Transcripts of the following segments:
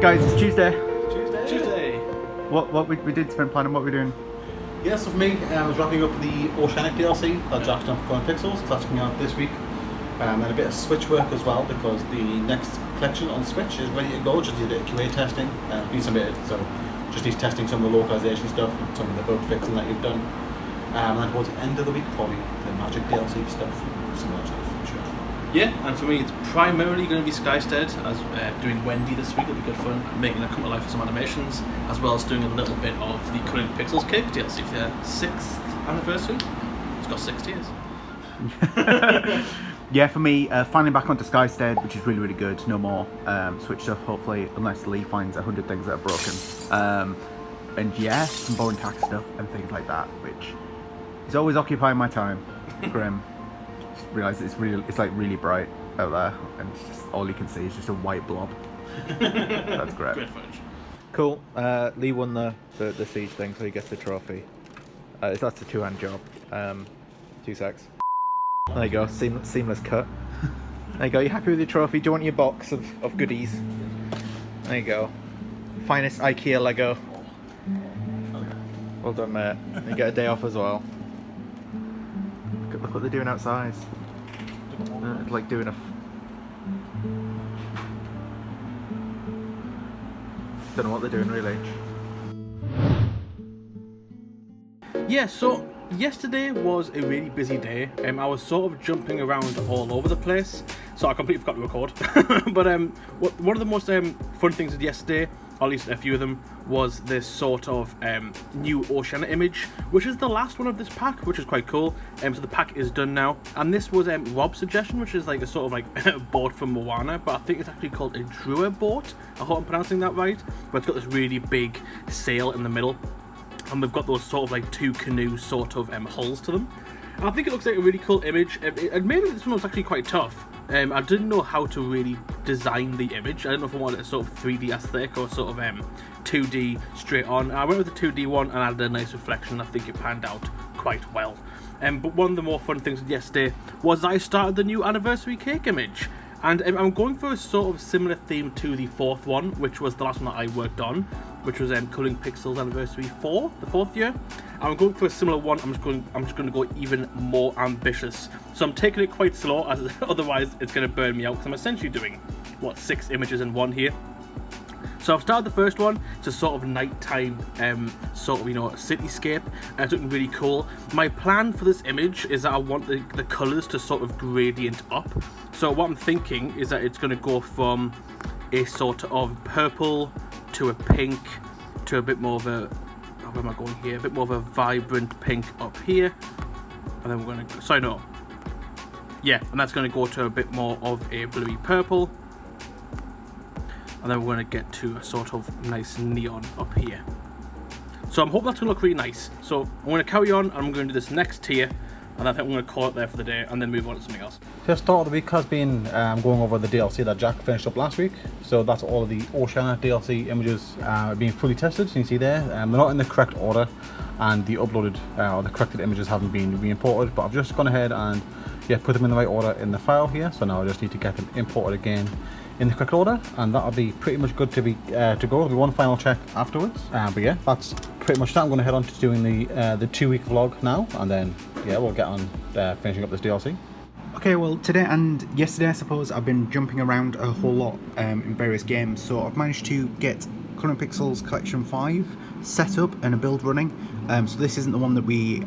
Guys, it's Tuesday. Tuesday. What we did spend planning what we're doing. Yeah, so for me, I was wrapping up the Oceanic DLC that Jack's done for Coin Pixels. That's coming out this week. And a bit of Switch work as well, because the next collection on Switch is ready to go. Just did a bit of QA testing. It's been submitted, so just needs testing some of the localization stuff and some of the bug fixing that you've done. And then towards the end of the week, probably the Magic DLC stuff, similar stuff. Yeah, and for me it's primarily going to be Skystead, as doing Wendy this week. It'll be good fun, making her come to life with some animations, as well as doing a little bit of the Coloring Pixels Cake DLC for their 6th anniversary. It's got 6 years. Yeah, for me, finally back onto Skystead, which is really, really good. No more Switch stuff, hopefully, unless Lee finds 100 things that are broken. And yeah, some boring tax stuff and things like that, which is always occupying my time. Grim. Just realised it's like really bright out there, and it's just all you can see is just a white blob. That's great. Great footage. Cool. Lee won the siege thing, so he gets the trophy. That's a 2-hand job. 2 secs. There you go. Seamless cut. There you go. You happy with your trophy? Do you want your box of goodies? There you go. Finest IKEA Lego. Well done, mate. You get a day off as well. Look what they're doing outside. It's like doing a... Don't know what they're doing really. Yeah, so yesterday was a really busy day. I was sort of jumping around all over the place, so I completely forgot to record. But one of the most fun things of yesterday, or at least a few of them, was this sort of new Oceania image, which is the last one of this pack, which is quite cool. So the pack is done now, and this was Rob's suggestion, which is like a sort of like boat from Moana, but I think it's actually called a Drua boat. I hope I'm pronouncing that right. But it's got this really big sail in the middle, and we've got those sort of like 2 canoe sort of hulls to them. And I think it looks like a really cool image. Maybe this one was actually quite tough. I didn't know how to really design the image. I didn't know if I wanted a sort of 3D aesthetic or sort of 2D straight on. I went with the 2D one and added a nice reflection. I think it panned out quite well. But one of the more fun things yesterday was I started the new anniversary cake image. And I'm going for a sort of similar theme to the 4th one, which was the last one that I worked on, which was Coloring Pixels Anniversary 4, the 4th year. I'm going for a similar one. I'm just going to go even more ambitious. So I'm taking it quite slow, as otherwise it's going to burn me out, because I'm essentially doing 6 images in one here. So I've started the first one. It's a sort of nighttime, sort of, cityscape. It's looking really cool. My plan for this image is that I want the colours to sort of gradient up. So what I'm thinking is that it's going to go from a sort of purple to a pink to a bit more of a, where am I going here? A bit more of a vibrant pink up here. And then we're going to, sorry, no. Yeah, and that's going to go to a bit more of a bluey purple. And then we're going to get to a sort of nice neon up here. So I'm hoping that's going to look really nice. So I'm going to carry on, and I'm going to do this next tier, and I think I'm going to call it there for the day, and then move on to something else. The start of the week has been going over the DLC that Jack finished up last week. So that's all of the Oceania DLC images being fully tested. So you can see there, they're not in the correct order, and the uploaded or the corrected images haven't been re-imported. But I've just gone ahead and put them in the right order in the file here. So now I just need to get them imported again in the correct order, and that'll be pretty much good to go. There'll be one final check afterwards. But yeah, that's pretty much that. I'm going to head on to doing the 2-week vlog now, and then we'll get on finishing up this DLC. Okay, well, today and yesterday, I suppose, I've been jumping around a whole lot in various games, so I've managed to get Coloring Pixels Collection 5 set up and a build running. So this isn't the one that we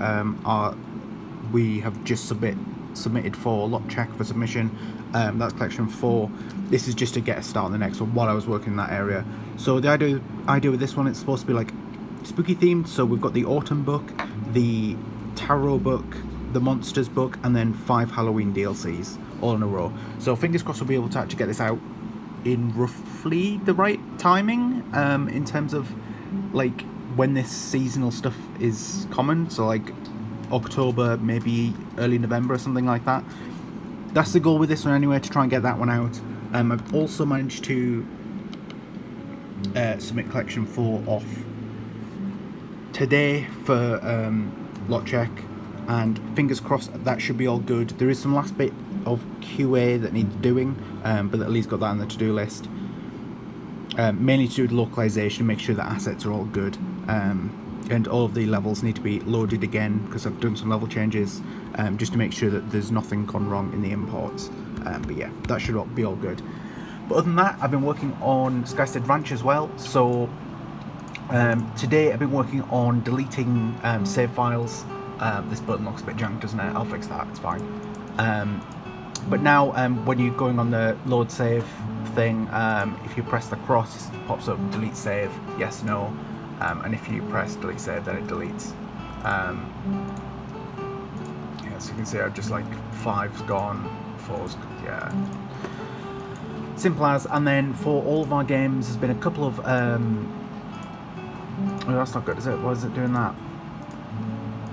have just submitted for lot check for submission. That's Collection 4. This is just to get a start on the next one while I was working in that area. So the idea with this one, it's supposed to be like spooky themed. So we've got the Autumn book, the Tarot book, the Monsters book, and then 5 Halloween DLCs all in a row. So fingers crossed we'll be able to actually get this out in roughly the right timing in terms of like when this seasonal stuff is common. So like October, maybe early November or something like that. That's the goal with this one anyway, to try and get that one out. I've also managed to submit Collection 4 off today for lot check, and fingers crossed that should be all good. There is some last bit of QA that needs doing, but at least got that on the to-do list. Mainly to do with localization, make sure that assets are all good, and all of the levels need to be loaded again because I've done some level changes, just to make sure that there's nothing gone wrong in the imports. But yeah, that should be all good. But other than that, I've been working on Skystead Ranch as well. So today I've been working on deleting save files. This button looks a bit jank, doesn't it? I'll fix that, it's fine. But now when you're going on the load save thing, if you press the cross, it pops up delete save, yes, no, and if you press delete save, then it deletes. Yeah, so you can see I've just like 5's gone, 4's, yeah. Simple as. And then for all of our games, there's been a couple of oh, that's not good, is it? Why is it doing that?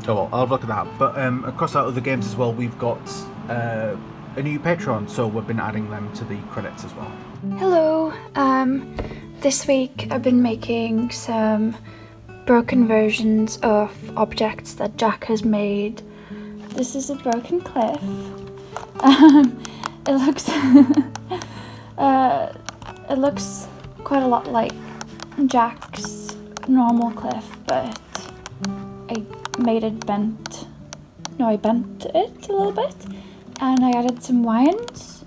Oh well, I'll have a look at that. But across our other games as well, we've got a new Patreon, so we've been adding them to the credits as well. Hello, this week I've been making some broken versions of objects that Jack has made. This is a broken cliff. It looks it looks quite a lot like Jack's normal cliff, but I made it bent. No, I bent it a little bit, and I added some vines,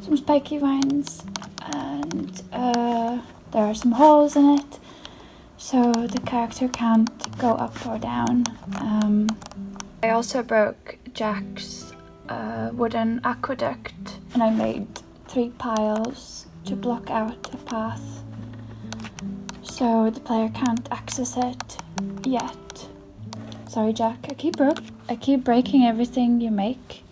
some spiky vines, and there are some holes in it, so the character can't go up or down. I also broke Jack's wooden aqueduct, and I made 3 piles to block out a path, so the player can't access it yet. Sorry, Jack. I keep breaking everything you make.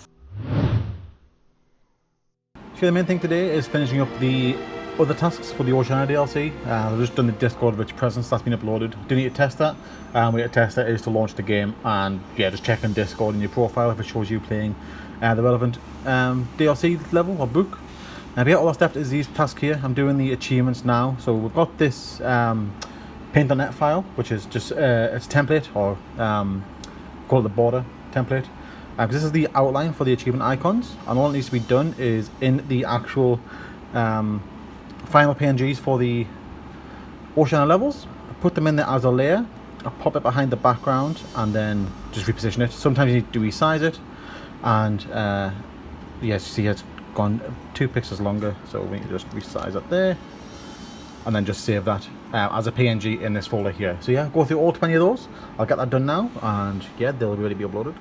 So the main thing today is finishing up the other tasks for the Oceana DLC. I've just done the Discord Rich Presence that's been uploaded. Do need to test that. We need to test that is to launch the game, and yeah, just check on Discord in your profile if it shows you playing the relevant DLC level or book. And yeah, all that's left is these tasks here. I'm doing the achievements now. So we've got this paint.net file, which is just its template, or call it the border template. This is the outline for the achievement icons, and all that needs to be done is in the actual final PNGs for the Oceana levels. I put them in there as a layer. I pop it behind the background and then just reposition it. Sometimes you need to resize it, and yes, you see it's gone 2 pixels longer, so we need to just resize it there, and then just save that as a PNG in this folder here. So yeah, go through all 20 of those. I'll get that done now, and yeah, they'll really be uploaded.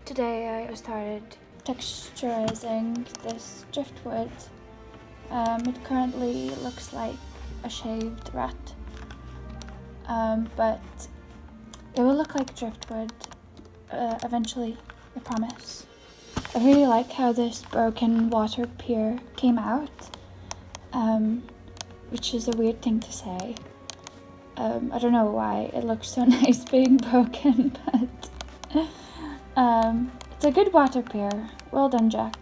Today I started texturizing this driftwood. It currently looks like a shaved rat, but it will look like driftwood eventually, I promise. I really like how this broken water pier came out, which is a weird thing to say. I don't know why it looks so nice being broken, but it's a good water pier. Well done, Jack.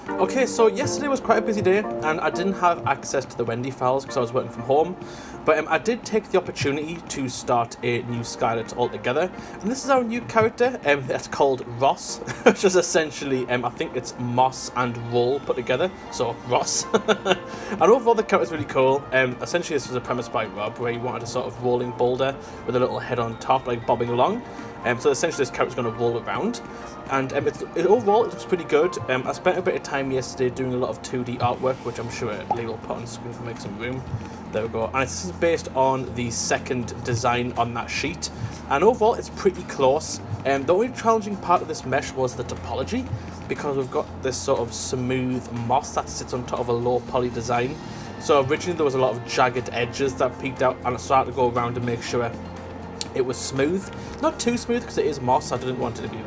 Okay, so yesterday was quite a busy day, and I didn't have access to the Wendy files because I was working from home, but I did take the opportunity to start a new Skylet altogether, and this is our new character. That's called Ross, which is essentially, I think it's moss and roll put together, so Ross. And overall the character's really cool. Essentially this was a premise by Rob, where he wanted a sort of rolling boulder with a little head on top, like bobbing along. So essentially this character's going to roll around, and overall it looks pretty good. I spent a bit of time yesterday doing a lot of 2D artwork, which I'm sure Lee will put on screen to make some room. There we go. And this is based on the second design on that sheet, and overall it's pretty close. The only challenging part of this mesh was the topology, because we've got this sort of smooth moss that sits on top of a low poly design. So originally there was a lot of jagged edges that peeked out, and I started to go around and make sure it was smooth. Not too smooth because it is moss. I didn't want it to be,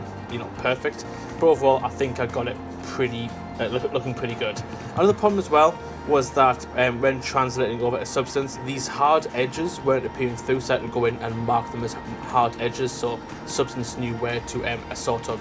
perfect. But overall, I think I got it pretty, looking pretty good. Another problem as well was that when translating over to Substance, these hard edges weren't appearing through, so I had to go in and mark them as hard edges, so Substance knew where to sort of,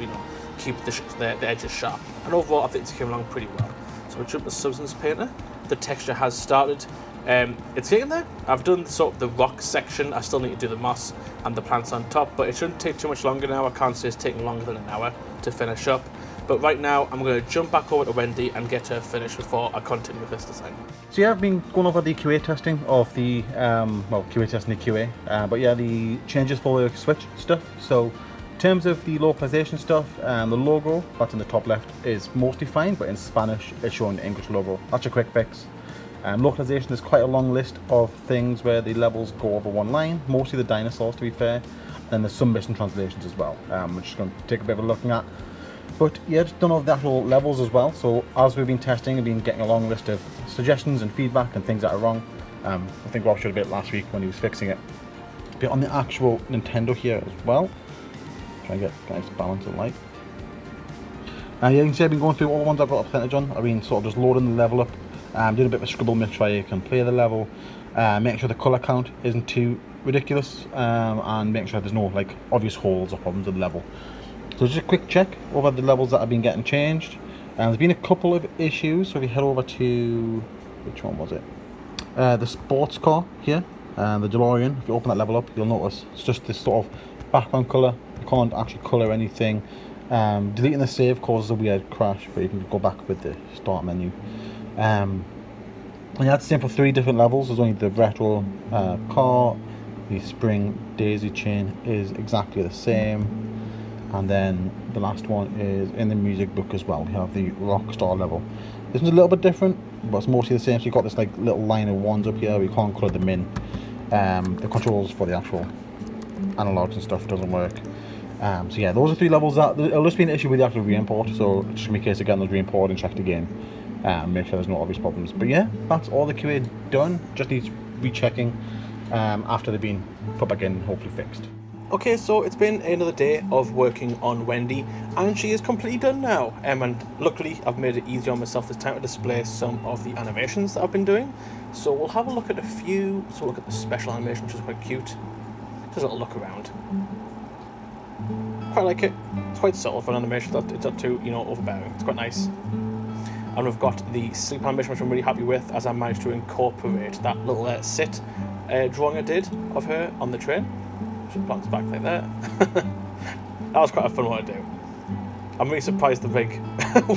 keep the edges sharp. And overall, I think it came along pretty well. So we jump to Substance Painter. The texture has started. It's getting there. I've done sort of the rock section. I still need to do the moss and the plants on top, but it shouldn't take too much longer now. I can't say it's taking longer than an hour to finish up. But right now, I'm going to jump back over to Wendy and get her finished before I continue with this design. So yeah, I've been going over the QA testing of the, QA testing the QA, but yeah, the changes for the switch stuff. So in terms of the localization stuff, the logo that's in the top left is mostly fine, but in Spanish it's showing the English logo. That's a quick fix. Localization is quite a long list of things where the levels go over one line, mostly the dinosaurs to be fair, and there's some missing translations as well, which is going to take a bit of a looking at. But yeah, just done all the actual levels as well. So as we've been testing, we've been getting a long list of suggestions and feedback and things that are wrong. I think Rob showed a bit last week when he was fixing it. But on the actual Nintendo here as well, try and get a nice balance of light. Yeah, you can see I've been going through all the ones I've got a percentage on. I've been sort of just loading the level up, doing a bit of a scribble, make sure you can play the level, make sure the colour count isn't too ridiculous, and make sure there's no like obvious holes or problems with the level. So just a quick check over the levels that have been getting changed. There's been a couple of issues, so if you head over to, which one was it? The sports car here, the DeLorean. If you open that level up, you'll notice it's just this sort of background colour. You can't actually colour anything. Deleting the save causes a weird crash, but you can go back with the start menu. And yeah, that's the same for 3 different levels. There's only the retro car, the spring daisy chain is exactly the same. And then the last one is in the music book as well. We have the Rockstar level. This one's a little bit different, but it's mostly the same. So you've got this like little line of ones up here. We can't colour them in. The controls for the actual analogs and stuff doesn't work. So yeah, those are 3 levels that it'll just be an issue with the actual re-import. So just in case of getting those re-imported and checked again, make sure there's no obvious problems. But yeah, that's all the QA done. Just needs rechecking after they've been put back in, hopefully fixed. Okay, so it's been another day of working on Wendy, and she is completely done now. And luckily, I've made it easier on myself this time to display some of the animations that I've been doing. So we'll have a look at a few. So we'll look at the special animation, which is quite cute. Just a little look around. Quite like it. It's quite subtle for an animation. It's not too, overbearing. It's quite nice. And we've got the sleep animation, which I'm really happy with, as I managed to incorporate that little sit drawing I did of her on the train. She plants back like that. That was quite a fun one to do. I'm really surprised the rig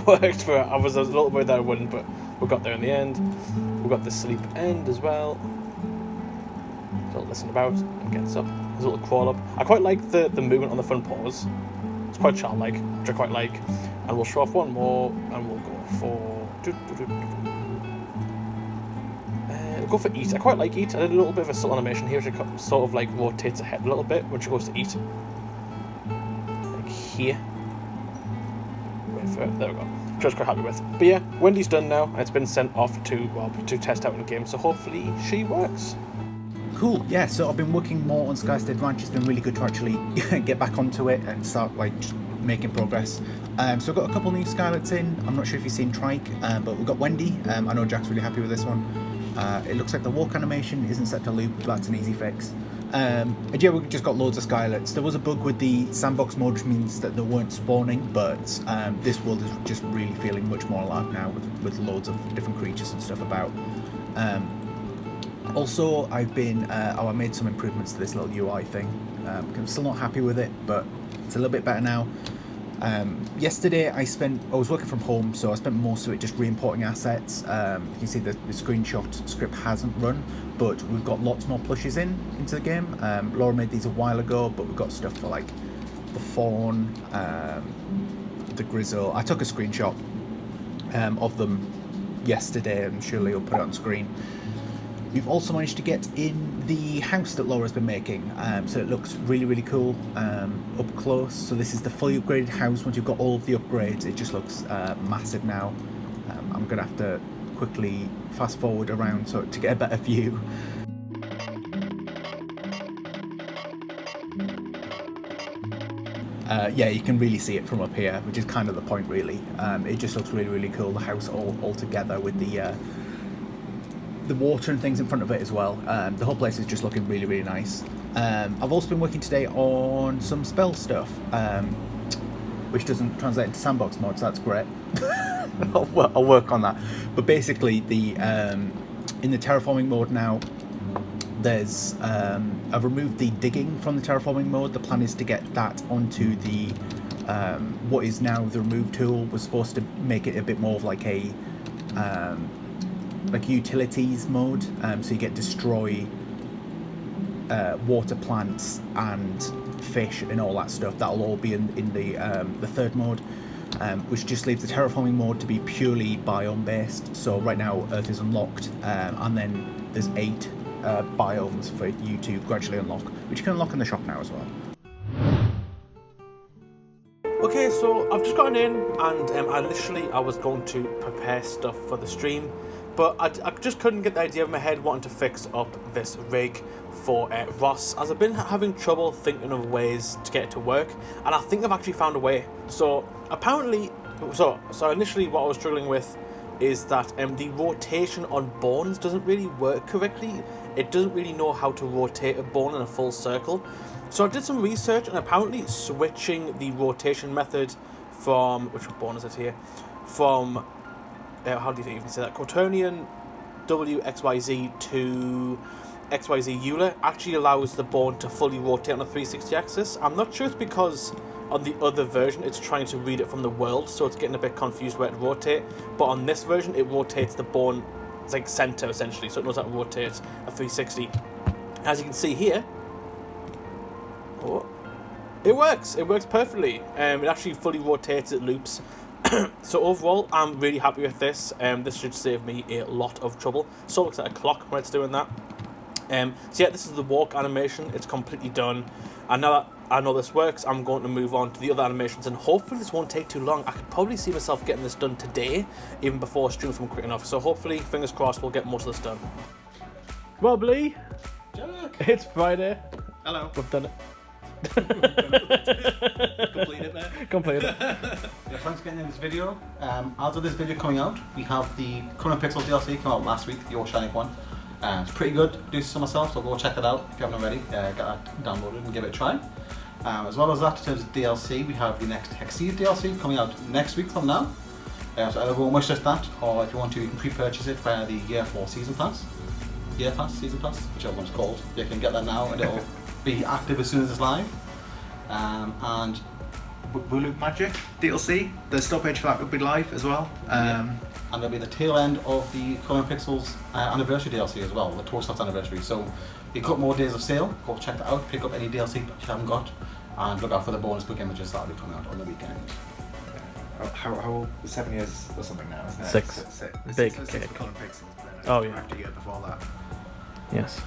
worked for it. I was a little worried that it wouldn't, but we got there in the end. We've got the sleep end as well. So listen about and gets up. There's a little crawl up. I quite like the movement on the front paws. It's quite childlike, which I quite like. And we'll show off one more, and we'll go for... We'll go for eat. I quite like eat. I did a little bit of a subtle animation here, which sort of like rotates her head a little bit when she goes to eat. Like here. Wait for it. There we go. Which I was quite happy with. But yeah, Wendy's done now, and it's been sent off to Rob to test out in the game, so hopefully she works. Cool, yeah, so I've been working more on Skystead Ranch. It's been really good to actually get back onto it and start like just making progress. So I've got a couple new Skylets in. I'm not sure if you've seen Trike, but we've got Wendy. I know Jack's really happy with this one. It looks like the walk animation isn't set to loop, but that's an easy fix. And yeah, we've just got loads of Skylets. There was a bug with the sandbox mode, which means that they weren't spawning, but this world is just really feeling much more alive now with loads of different creatures and stuff about. Also, I made some improvements to this little UI thing. I'm still not happy with it, but it's a little bit better now. Yesterday I was working from home, so I spent most of it just re-importing assets. You can see the screenshot script hasn't run, but we've got lots more plushies into the game. Laura made these a while ago, but we've got stuff for like the fawn, the grizzle. I took a screenshot of them yesterday, and surely I'll put it on screen. We've also managed to get in the house that Laura's been making, so it looks really, really cool up close. So this is the fully upgraded house. Once you've got all of the upgrades, it just looks massive now. I'm going to have to quickly fast forward around to get a better view. Yeah, you can really see it from up here, which is kind of the point, really. It just looks really, really cool, the house all together with the water and things in front of it as well. The whole place is just looking really, really nice. I've also been working today on some spell stuff, which doesn't translate into sandbox mode, so that's great. I'll work on that. But basically, in the terraforming mode now, there's I've removed the digging from the terraforming mode. The plan is to get that onto the what is now the remove tool. Was supposed to make it a bit more of like a like utilities mode, so you get destroy water plants and fish and all that stuff. That'll all be in the third mode, which just leaves the terraforming mode to be purely biome based. So right now Earth is unlocked, and then there's 8 biomes for you to gradually unlock, which you can unlock in the shop now as well. Okay, so I've just gotten in, and I was going to prepare stuff for the stream, but I just couldn't get the idea of my head wanting to fix up this rig for Ross, as I've been having trouble thinking of ways to get it to work, and I think I've actually found a way. So apparently, so initially what I was struggling with is that the rotation on bones doesn't really work correctly. It doesn't really know how to rotate a bone in a full circle. So I did some research, and apparently switching the rotation method from, which bone is it here? From, how do you even say that? Quaternion WXYZ to XYZ Euler actually allows the bone to fully rotate on a 360 axis. I'm not sure it's because on the other version it's trying to read it from the world, so it's getting a bit confused where to rotate. But on this version it rotates the bone, it's like center essentially, so it knows how to rotate a 360. As you can see here, it works perfectly. It actually fully rotates, it loops. So overall, I'm really happy with this. This should save me a lot of trouble. So it looks like a clock when it's doing that. So yeah, this is the walk animation. It's completely done. And now that I know this works, I'm going to move on to the other animations, and hopefully this won't take too long. I could probably see myself getting this done today, even before stream from quick enough. So hopefully, fingers crossed, we'll get most of this done. Well, Lee, it's Friday. Hello. We've done it. Completed it. Yeah, thanks for getting in this video. As of this video coming out, we have the Current Pixels DLC come out last week, the Oceanic one. It's pretty good. Produced some myself, so go check it out if you haven't already. Get that downloaded and give it a try. As well as that, in terms of DLC, we have the next Hexseed DLC coming out next week from now. So either go and wish list that, or if you want to, you can pre-purchase it via the Year 4 Season Pass. Year Pass, Season Pass, whichever one's called. You can get that now, and it'll be active as soon as it's live. And Wooloo Magic DLC, the store page for that will be live as well. And there'll be the tail end of the Current Pixels anniversary DLC as well, the ToastieLabs anniversary. So you've got more days of sale, go check that out, pick up any DLC that you haven't got, and look out for the bonus book images that will be coming out on the weekend. How old? 7 years or something now, isn't it? 6. Big Six cake. for Current Pixels. Oh, yeah. After a year before that. Yes.